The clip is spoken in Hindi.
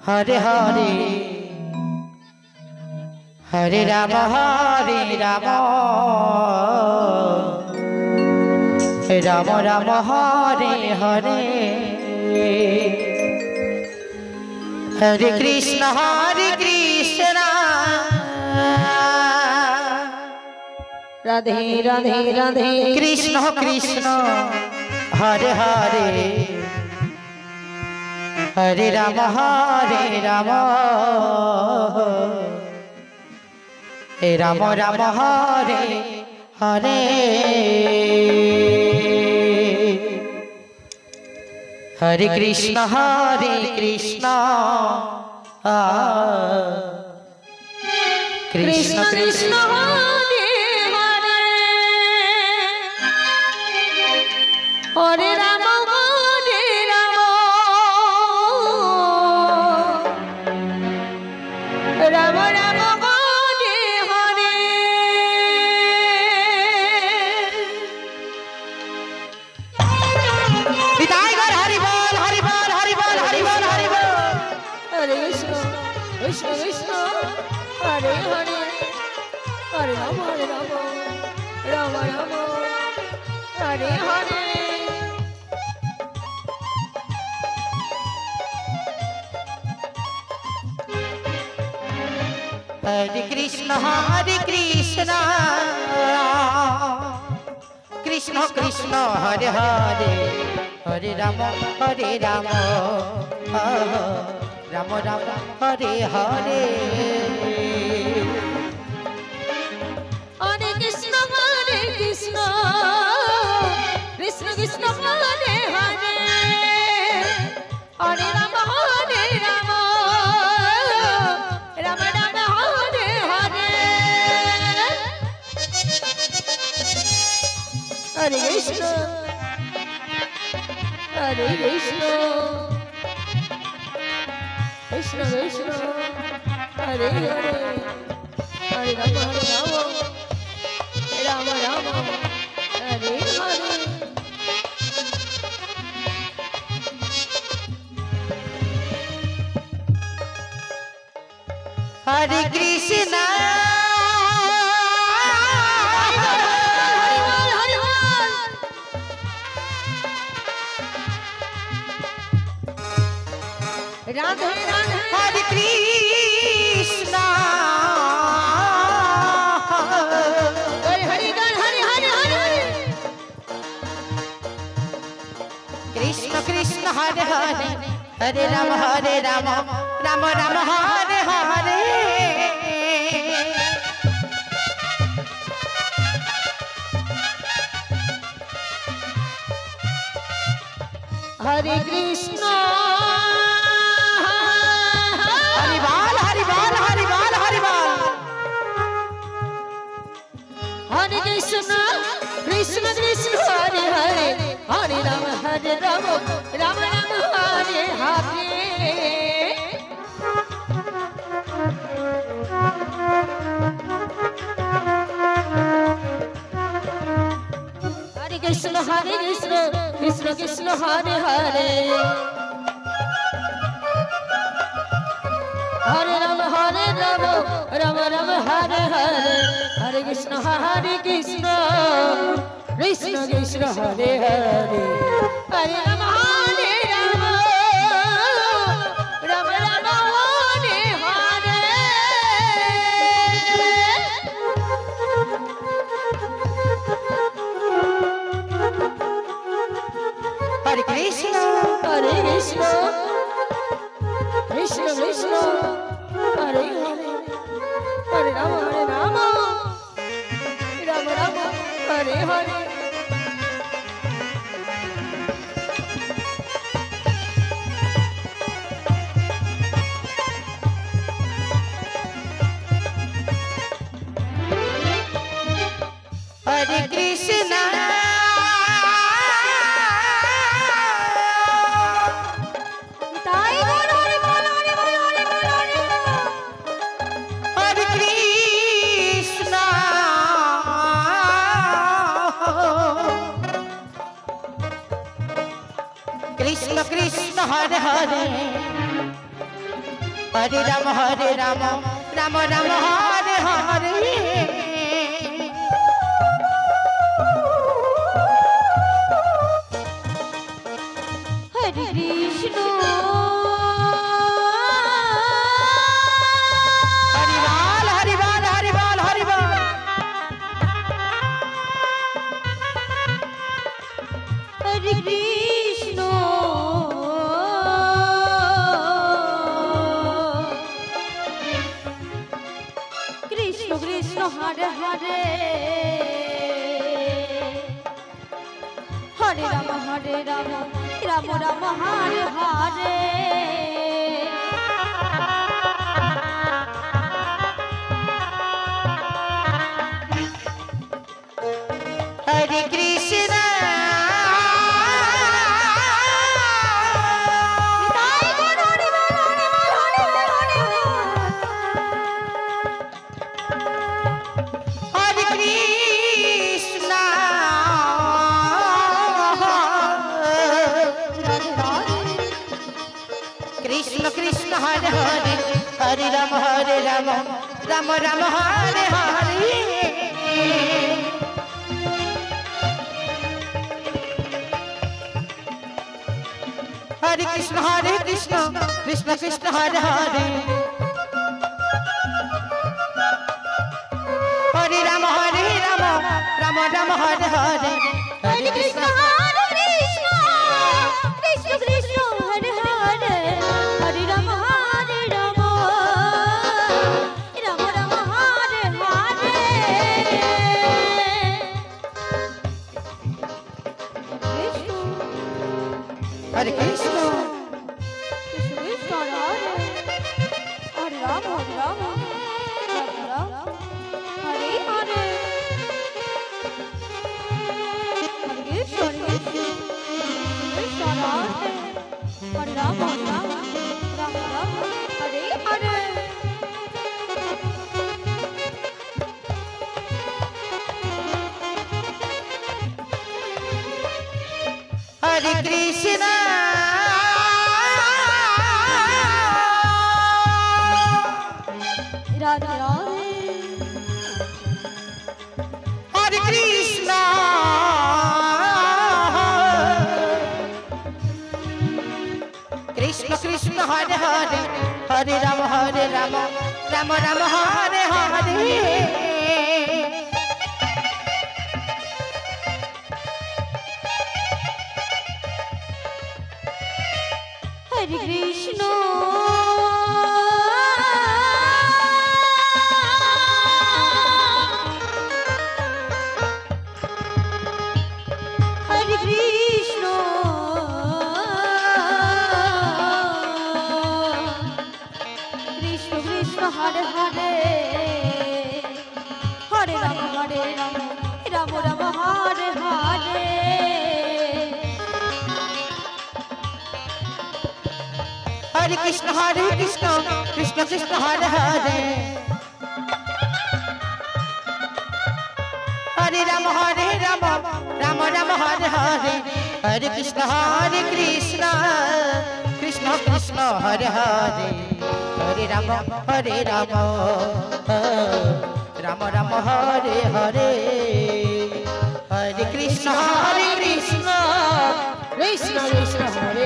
हरे हरे हरे राम राम राम हरे हरे हरे कृष्ण राधे राधे राधे कृष्ण कृष्ण हरे हरे हरे राम राम राम हरे हरे हरे कृष्ण कृष्ण कृष्ण हरे राम राम राम हरे हरे विदाई कर हरि बोल हरि बोल हरि बोल हरि बोल हरि बोल हरे कृष्ण कृष्ण कृष्ण हरे हरे हरे राम राम राम हरे हरे हरे कृष्ण कृष्ण कृष्ण हरे हरे हरे राम राम राम हरे हरे हरे कृष्ण कृष्ण कृष्ण हरे हरे हरे राम राम राम हरे हरे हरे कृष्ण कृष्ण कृष्ण हरे हरे हरे राम राम राम हरे हरे हरे कृष्ण राधे राधे हरे कृष्ण हरे हरे हरे हरे हरे कृष्ण कृष्ण हरे हरे हरे राम राम राम हरे हरे हरे कृष्ण हरि बोल हरि बोल हरि बोल हरि बोल हरे कृष्ण कृष्ण कृष्ण हरे हरे हरे राम राम राम हरे हरे हरे कृष्ण कृष्ण कृष्ण हरे हरे हरे राम राम राम हरे हरे हरे कृष्ण कृष्ण कृष्ण हरे हरे हरे राम राम राम हरे हरे हरे कृष्ण कृष्ण कृष्ण हरे हरे हरे राम राम राम हरे हरे हरे कृष्ण हरे कृष्ण कृष्ण कृष्ण हरे हरे हरे राम राम राम हरे हरे हरे कृष्ण हरि बोल हरि बोल हरि बोल हरे कृष्ण कृष्ण कृष्ण हरे हरे हरे राम राम राम हरे हरे हरे कृष्ण कृष्ण कृष्ण हरे हरे हरे राम राम राम हरे हरे हरे कृष्ण कृष्ण कृष्ण हरे हरे हरे राम राम राम हरे हरे हरे कृष्ण कृष्ण कृष्ण हरे हरे हरे राम राम राम हरे हरे कृष्ण कृष्ण कृष्ण हरे राम हरे हरे हरे कृष्ण हरे राम हरे हरे हरे कृष्ण राधे राधे हरे कृष्ण कृष्ण कृष्ण हरे हरे हरे राम राम राम हरे हरे हरे कृष्ण हरे कृष्ण कृष्ण कृष्ण हरे हरे हरे राम राम राम हरे हरे हरे कृष्ण कृष्ण कृष्ण हरे हरे हरे राम राम राम हरे हरे हरे कृष्ण कृष्ण कृष्ण हरे हरे हरे राम राम राम हरे हरे हरे कृष्ण कृष्ण कृष्ण हरे